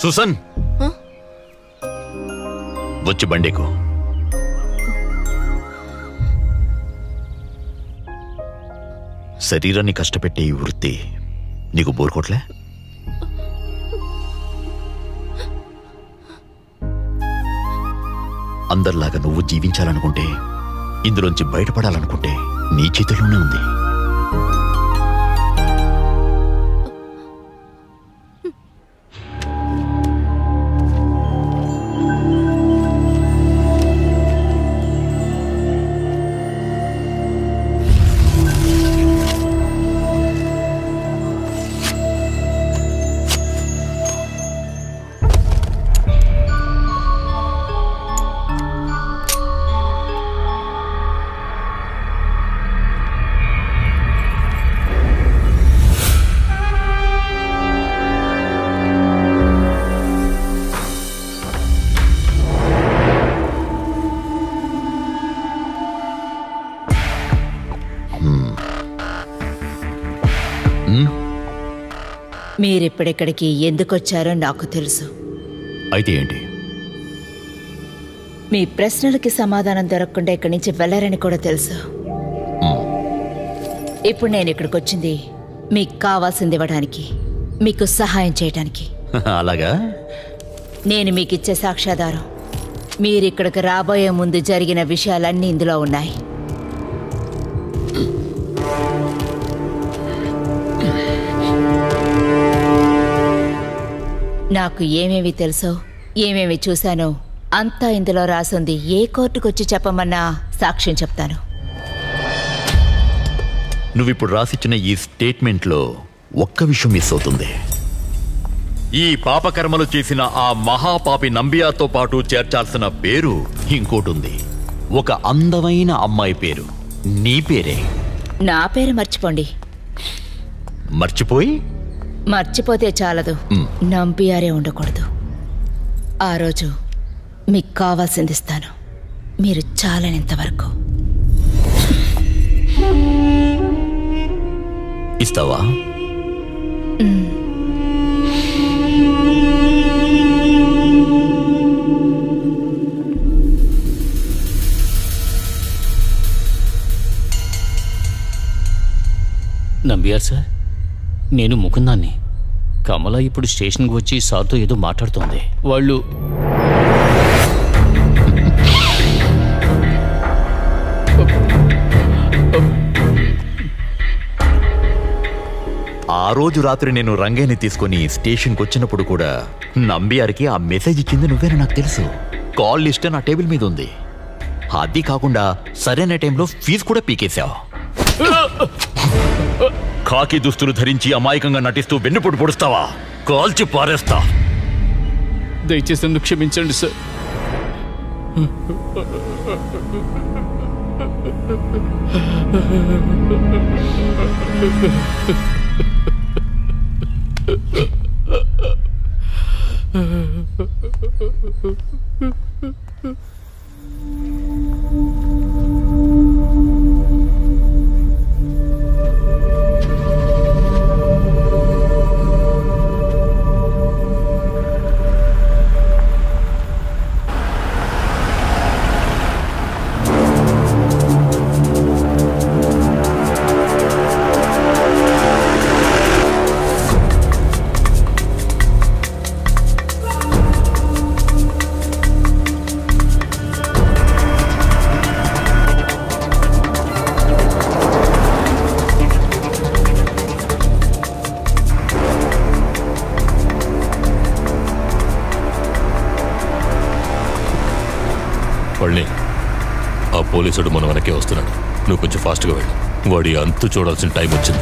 Susan వచ్చి బండేకు. శరీరాన్ని కష్టపెట్టే ఈ వృత్తి నీకు బోరుకోట్లే? అందరిలాగా నువ్వు జీవించాలనుకుంటే, ఇందులోంచి బయటపడాలనుకుంటే నీ చేతిలోనే ఉంది. మీరిప్పుడెక్కడికి ఎందుకొచ్చారో నాకు తెలుసు. అయితే ఏంటి? మీ ప్రశ్నలకి సమాధానం దొరకకుండా ఇక్కడి నుంచి వెళ్ళారని కూడా తెలుసు. ఇప్పుడు నేను ఇక్కడికి వచ్చింది మీకు కావాల్సింది ఇవ్వడానికి, మీకు సహాయం చేయడానికి. అలాగా? నేను మీకు ఇచ్చే సాక్ష్యాధారం మీరిక్కడికి రాబోయే ముందు జరిగిన విషయాలన్నీ ఇందులో ఉన్నాయి. నాకు ఏమేమి తెలుసో, ఏమేమి చూశానో అంతా ఇందులో రాసుంది. ఏ కోర్టుకొచ్చి చెప్పమన్నా సాక్ష్యం చెప్తాను. నువ్విప్పుడు రాసిచ్చిన ఈ స్టేట్మెంట్లో ఒక్క విషయం మిస్ అవుతుంది. ఈ పాపకర్మలు చేసిన ఆ మహాపాపి నంబియాతో పాటు చేర్చాల్సిన పేరు ఇంకోటుంది. ఒక అందమైన అమ్మాయి పేరు. నీ పేరే. నా పేరు మర్చిపోండి. మర్చిపోతే చాలదు, నంబియారే ఉండకూడదు. ఆ రోజు మీకు కావాల్సింది ఇస్తాను, మీరు చాలనేంతవరకు. ఇస్తావా? నంబియార్ సార్, నేను ముకుందాన్ని. కమల ఇప్పుడు స్టేషన్కి వచ్చి సార్తో ఏదో మాట్లాడుతోంది. వాళ్ళు ఆ రోజు రాత్రి నేను రంగయ్యని తీసుకుని స్టేషన్కి వచ్చినప్పుడు కూడా నంబియారికి ఆ మెసేజ్ ఇచ్చింది నువ్వేనా నాకు తెలుసు. కాల్ లిస్ట్ నా టేబుల్ మీద ఉంది. అది కాకుండా సరైన టైంలో ఫీజు కూడా పీకేశావు. కాకి దుస్తులు ధరించి అమాయకంగా నటిస్తూ వెన్నుపోటు పొడుస్తావా? కాల్చి పారేస్తా. దయచేసి నన్ను క్షమించండి సార్. పళ్ళని ఆ పోలీసుడు మన వెనకే వస్తున్నాడు. నువ్వు కొంచెం ఫాస్ట్గా వెళ్ళు. వాడి అంతు చూడాల్సిన టైం వచ్చింది.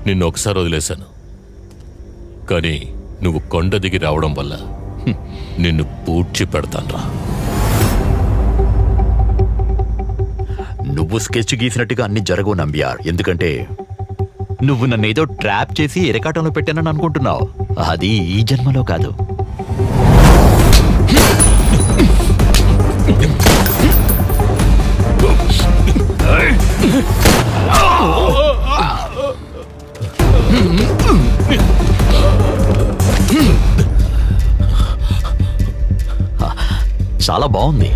నిన్ను ఒకసారి వదిలేశాను, కానీ నువ్వు కొండ దిగి రావడం వల్ల నిన్ను పూడ్చి పెడతాన్రా. నువ్వు స్కెచ్ గీసినట్టుగా అన్ని జరగవు నంబ్యార్. ఎందుకంటే నువ్వు నన్ను ఏదో ట్రాప్ చేసి ఎరకాటంలో పెట్టానని అనుకుంటున్నావు. అది ఈ జన్మలో కాదు. చాలా బాగుంది.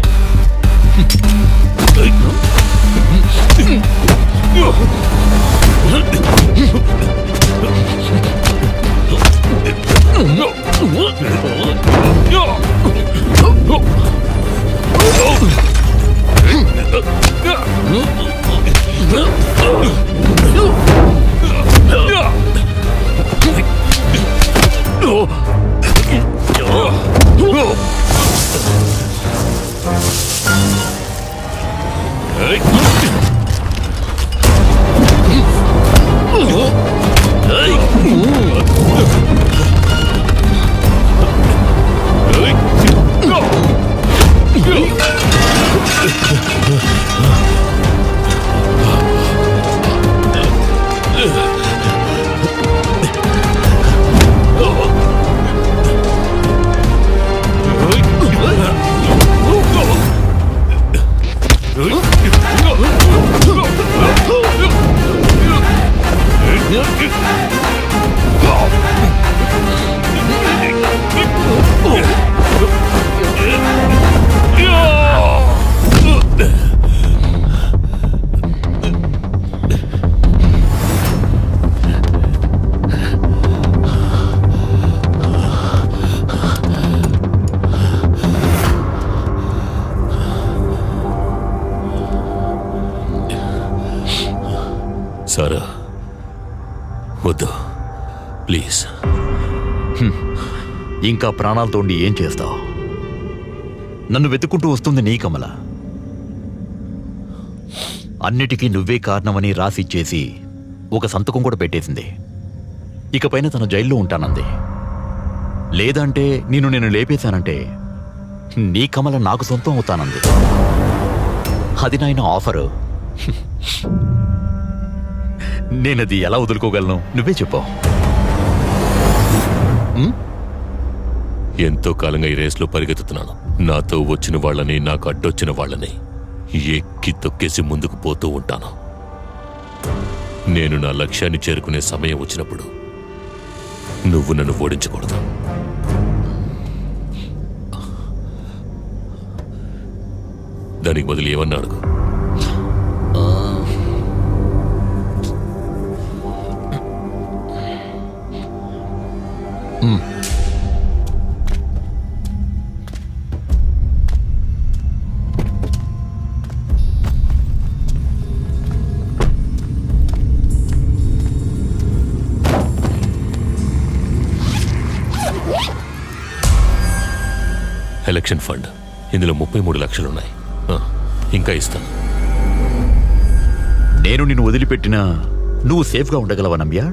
సారా, వద్దు ప్లీజ్. ఇంకా ప్రాణాలతో ఉండి ఏం చేస్తావు? నన్ను వెతుక్కుంటూ వస్తుంది నీ కమల. అన్నిటికీ నువ్వే కారణమని రాసిచ్చేసి ఒక సంతకం కూడా పెట్టేసింది. ఇకపైన తను జైల్లో ఉంటానంది. లేదంటే నేను లేపేశానంటే నీ కమల నాకు సొంతం అవుతానంది. అది నాయన ఆఫరు. నేనది ఎలా వదులుకోగలను? నువ్వే చెప్పు. ఎంతో కాలంగా ఈ రేస్లో పరిగెత్తుతున్నాను. నాతో వచ్చిన వాళ్ళని, నాకు అడ్డొచ్చిన వాళ్ళని ఎక్కి తొక్కేసి ముందుకు పోతూ ఉంటాను. నేను నా లక్ష్యాన్ని చేరుకునే సమయం వచ్చినప్పుడు నువ్వు నన్ను ఓడించకూడదు. దానికి బదులు ఏమన్నా అడుగు. ఎలక్షన్ ఫండ్, ఇందులో 33 లక్షలున్నాయి. ఇంకా ఇస్తాను. నేను నిన్ను వదిలిపెట్టినా నువ్వు సేఫ్గా ఉండగలవా నంబ్యా?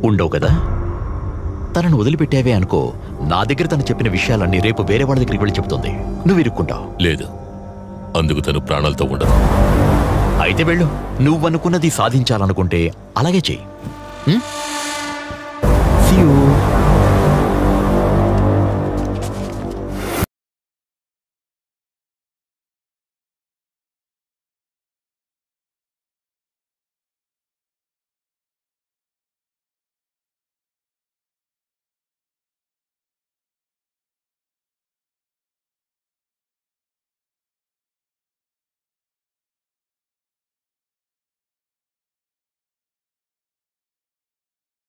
ఉండవు కదా. తనను వదిలిపెట్టావే అనుకో, నా దగ్గర తను చెప్పిన విషయాలన్నీ రేపు వేరే వాళ్ళ దగ్గరికి వెళ్ళి చెప్తుంది. నువ్వు ఇరుక్కుంటావు. లేదు, అందుకు తను ప్రాణాలతో ఉండదు. అయితే వెళ్ళు. నువ్వనుకున్నది సాధించాలనుకుంటే అలాగే చెయ్యి.